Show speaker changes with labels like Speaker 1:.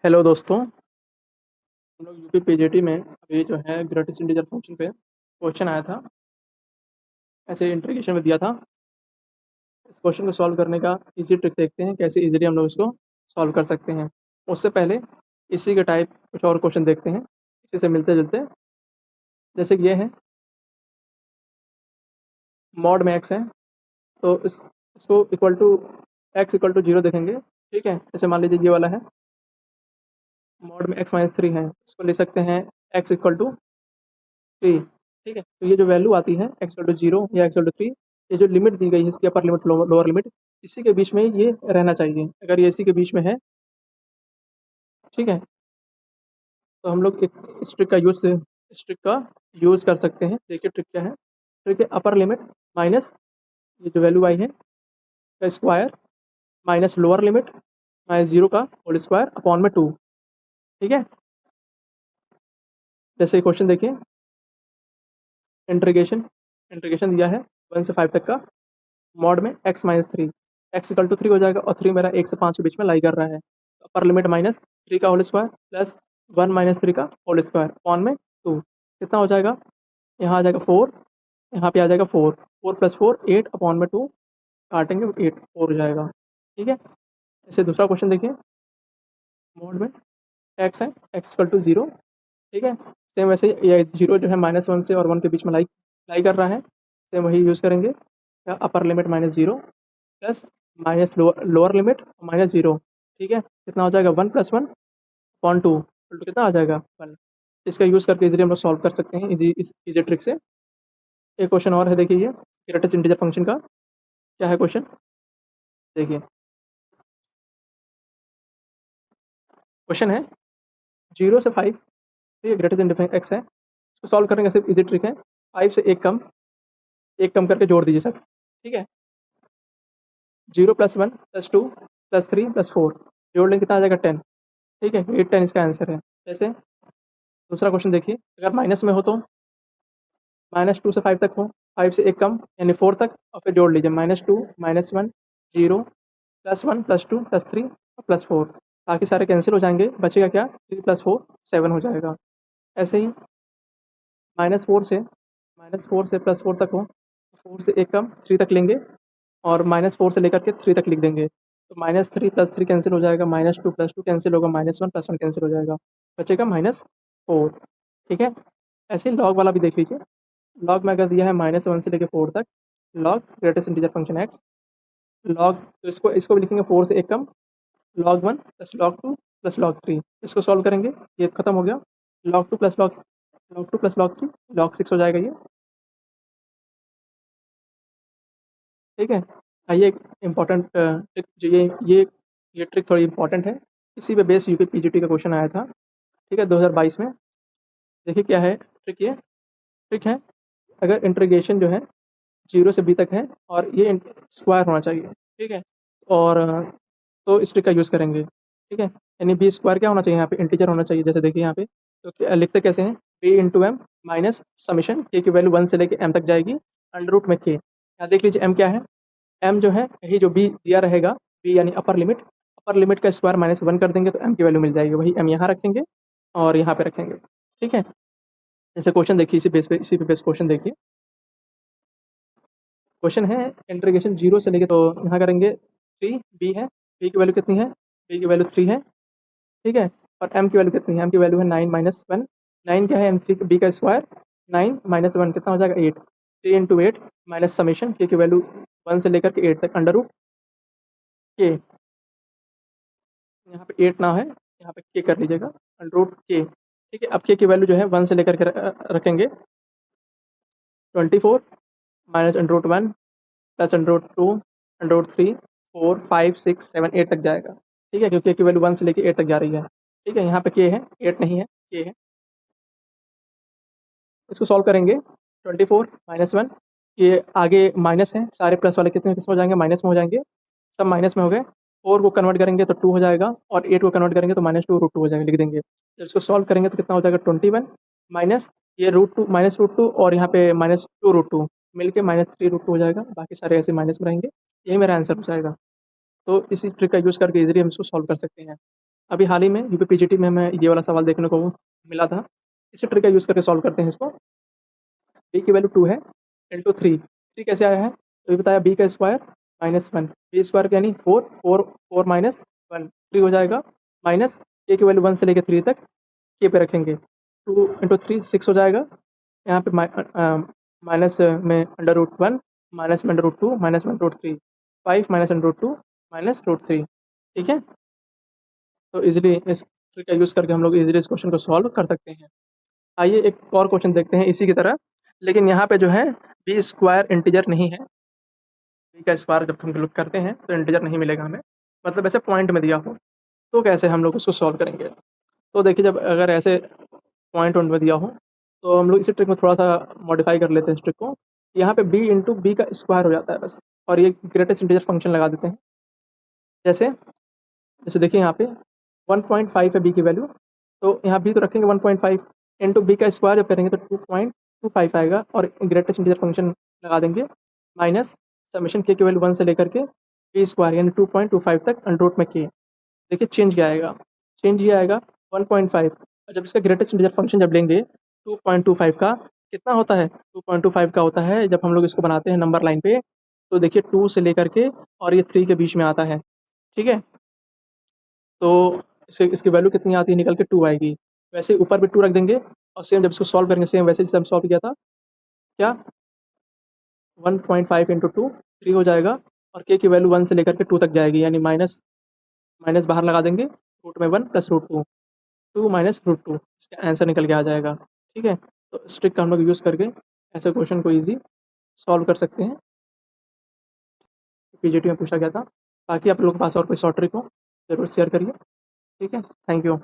Speaker 1: Hello दोस्तों। हम लोग यूपी पीजीटी में अभी जो है ग्रेटेस्ट इंटीजर फंक्शन पे क्वेश्चन आया था। ऐसे इंट्रीगेशन में दिया था। इस क्वेश्चन को सॉल्व करने का इजी ट्रिक देखते हैं, कैसे इजीली हम लोग इसको सॉल्व कर सकते हैं। उससे पहले इसी के टाइप कुछ और क्वेश्चन देखते हैं, इसी से मिलते जुलते। जैसे कि ये है, मॉड में एक्स है, तो इसको equal to x equal to zero देखेंगे। ठीक है, जैसे मान लीजिए ये वाला है, मॉड में एक्स माइनस थ्री है, इसको ले सकते हैं एक्स इक्वल टू थ्री। ठीक है, तो ये जो वैल्यू आती है एक्स टू जीरो या एक्स टू थ्री, ये जो लिमिट दी गई है, इसकी अपर लिमिट लोअर लिमिट, इसी के बीच में ये रहना चाहिए। अगर ये इसी के बीच में है, ठीक है, तो हम लोग एक इस ट्रिक का यूज कर सकते हैं। देखिए ट्रिक क्या है। ट्रिक है अपर लिमिट माइनस ये जो वैल्यू आई है का square minus lower limit minus zero का होल स्क्वायर अपॉन में टू। ठीक है, जैसे क्वेश्चन देखिए, इंटीग्रेशन इंटीग्रेशन दिया है 1 से 5 तक का, मॉड में x minus three, x equal to three हो जाएगा, और थ्री मेरा 1 से 5 के बीच में लाई कर रहा है। अपर लिमिट माइनस थ्री का whole square plus one minus three का होल स्क्वायर अपॉन में टू, कितना हो जाएगा? यहाँ आ जाएगा फोर, यहाँ पे आ जाएगा four, four plus four eight upon में टू, काटेंगे एट, फोर हो जाएगा। ठीक है, इसे दूसरा क्वेश्चन देखिए, मॉड में एक्स है, एक्स इक्वल टू जीरो। ठीक है, सेम वैसे ही ये जीरो जो है माइनस वन से और वन के बीच में लाई लाई कर रहा है, सेम वही यूज़ करेंगे। अपर limit minus zero plus minus lower limit minus zero. ठीक है, कितना हो जाएगा? One plus one upon two, कितना आ जाएगा? वन। इसका यूज़ करके इजीली हम लोग सॉल्व कर सकते हैं, इजी ट्रिक से। एक क्वेश्चन और है, देखिए ये ग्रेटेस्ट इंटीजर फंक्शन का क्या है क्वेश्चन, देखिए। क्वेश्चन है जीरो से फाइव, ठीक है, ग्रेटेस्ट इंटीजर एक्स है, इसको सॉल्व करने का सिर्फ इजी ट्रिक है, फाइव से एक कम करके जोड़ दीजिए सब। ठीक है, zero plus one plus two plus three plus four, जोड़ लेंगे कितना आ जाएगा? टेन। ठीक है, एट टेन इसका आंसर है। जैसे दूसरा क्वेश्चन देखिए, अगर माइनस में हो तो माइनस टू से फाइव तक हो, फाइव से एक कम यानी फोर तक, और फिर जोड़ लीजिए minus two minus one zero plus one plus two plus three और प्लस फोर। बाकी सारे कैंसिल हो जाएंगे, बचेगा क्या? थ्री प्लस फोर सेवन हो जाएगा। ऐसे ही माइनस फोर से प्लस फोर तक हो, फोर से एक कम थ्री तक लेंगे, और माइनस फोर से लेकर के थ्री तक लिख देंगे, तो minus three plus three cancel हो जाएगा, minus two plus two cancel होगा, minus one plus one cancel हो जाएगा, बचेगा माइनस फोर। ठीक है, ऐसे ही लॉग वाला भी देख लीजिए। लॉग में अगर दिया है माइनस वन से लेकर फोर तक, log greatest integer function X, log, तो इसको इसको भी लिखेंगे फोर से एक कम, log one plus log two plus log three, इसको सॉल्व करेंगे, ये खत्म हो गया। Log two plus log three, log six हो जाएगा ये। ठीक है, आइए एक इम्पॉर्टेंट ट्रिक, जो ये ट्रिक थोड़ी इंपॉर्टेंट है, इसी पे बेस यूपी पीजीटी का क्वेश्चन आया था। ठीक है, 2022 में। देखिए क्या है ट्रिक, ये ट्रिक है, अगर इंटीग्रेशन जो है जीरो से बी तक है और ये स्क्वायर होना चाहिए। ठीक है, और तो इस ट्रिक का यूज़ करेंगे। ठीक है, यानी बी स्क्वायर क्या होना चाहिए? यहाँ पे इंटीजर होना चाहिए। जैसे देखिए यहाँ पे, तो लिखते कैसे हैं? B into M minus summation k की वैल्यू वन से लेके एम तक जाएगी, अंडर रूट में के। यहाँ देख लीजिए एम क्या है, एम जो है यही जो बी दिया रहेगा, बी यानी अपर लिमिट का स्क्वायर माइनस वन कर देंगे तो एम की वैल्यू मिल जाएगी, वही एम यहाँ रखेंगे और यहाँ पे रखेंगे। ठीक है, जैसे क्वेश्चन देखिए, इसी पे बेस क्वेश्चन देखिए। क्वेश्चन है इंटीग्रेशन जीरो से लेके, तो यहाँ करेंगे थ्री, बी है, बी की वैल्यू कितनी है? बी की वैल्यू थ्री है। ठीक है, और एम की वैल्यू कितनी है? एम की वैल्यू है नाइन माइनस वन। नाइन क्या है? एम थ्री बी का स्क्वायर, नाइन माइनस वन कितना हो जाएगा? Eight. Three into eight minus summation k की वैल्यू वन से लेकर के एट तक, अंडर रूट के, यहाँ पे एट ना है, यहाँ पे के कर लीजिएगा, अंडर रूट के। ठीक है, अब के की वैल्यू जो है वन से लेकर के रखेंगे, 24 minus under root one plus under root two under root three four five six seven eight तक जाएगा। ठीक है, क्योंकि के की वैल्यू वन से लेकर एट तक जा रही है। ठीक है, यहाँ पे के है, एट नहीं है, के है। इसको सॉल्व करेंगे, 24 माइनस वन, ये आगे माइनस है, सारे प्लस वाले कितने किस में हो जाएंगे? माइनस में हो जाएंगे, सब माइनस में हो गए। फोर को कन्वर्ट करेंगे तो टू हो जाएगा, और एट को कन्वर्ट करेंगे तो माइनस टू रूट टू हो जाएगा, लिख देंगे। जब इसको सॉल्व करेंगे तो कितना हो जाएगा? 21 माइनस ये root two minus root two, और यहाँ पे माइनस टू रूट टू मिलकर माइनस थ्री रूट टू हो जाएगा, बाकी सारे ऐसे माइनस में रहेंगे। यही मेरा आंसर हो जाएगा। तो इसी ट्रिक का यूज़ करके इजीली हम इसको सॉल्व कर सकते हैं। अभी हाल ही में यूपी पीजीटी में हमें ये वाला सवाल देखने को मिला था। इसी ट्रिक का यूज़ करके सॉल्व करते हैं इसको। बी की वैल्यू 2 है इंटू थ्री, थ्री कैसे आया है? तो ये बताया बी का square minus one, B square यानी four, four four minus one, three हो जाएगा, माइनस ए की वैल्यू वन से लेकर थ्री तक के पे रखेंगे, टू इंटू थ्री सिक्स हो जाएगा। यहाँ पे माइनस में अंडर रूट वन, माइनस में अंडर रूट टू, माइनस में under root three, five minus under root two minus root three. ठीक है, तो इजीली इस ट्रिक का यूज़ करके हम लोग इजीली इस क्वेश्चन को सॉल्व कर सकते हैं। आइए एक और क्वेश्चन देखते हैं इसी की तरह, लेकिन यहाँ पे जो है बी स्क्वायर इंटीजर नहीं है। बी का स्क्वायर जब हम लोग करते हैं तो इंटीजर नहीं मिलेगा हमें, मतलब ऐसे पॉइंट में दिया हो, तो कैसे हम लोग उसको सॉल्व करेंगे? तो देखिए, जब अगर ऐसे पॉइंट में दिया हो तो हम लोग इसी ट्रिक में थोड़ा सा मॉडिफाई कर लेते हैं इस ट्रिक को। यहाँ पे बी इंटू बी का स्क्वायर हो जाता है बस, और ये ग्रेटेस्ट इंटीजर फंक्शन लगा देते हैं। जैसे जैसे देखिए यहाँ पे 1.5 है बी की वैल्यू, तो यहाँ बी तो रखेंगे 1.5 इंटू बी का स्क्वायर जब करेंगे तो 2.25 आएगा, और ग्रेटेस्ट इंटीजर फंक्शन लगा देंगे माइनस समेशन के वैल्यू 1 से लेकर के बी स्क्वायर यानी 2.25 तक अंडर रूट में के। देखिए चेंज क्या आएगा? चेंज ये आएगा 1.5, और जब इसका ग्रेटेस्ट इंटीजर फंक्शन जब लेंगे 2.25 का कितना होता है? 2.25 का होता है जब हम लोग इसको बनाते हैं नंबर लाइन पे, तो देखिए 2 से लेकर के और ये 3 के बीच में आता है। ठीक है, तो इसकी वैल्यू कितनी आती है निकल के? 2 आएगी। वैसे ही ऊपर भी 2 रख देंगे, और सेम जब इसको सॉल्व करेंगे सेम वैसे जैसे हम सॉल्व किया था, क्या 1.5 इंटू टू थ्री हो जाएगा, और के की वैल्यू 1 से लेकर के 2 तक जाएगी, यानी माइनस माइनस बाहर लगा देंगे, रूट में 1 plus root two, two minus root two, इसका आंसर निकल के आ जाएगा। ठीक है, तो इस ट्रिक का हम लोग यूज़ करके ऐसे क्वेश्चन को ईजी सॉल्व कर सकते हैं, पीजीटी में पूछा गया था। बाकी आप लोगों के पास और कोई शॉर्ट ट्रिक हो ज़रूर शेयर करिए। ठीक है, थैंक यू।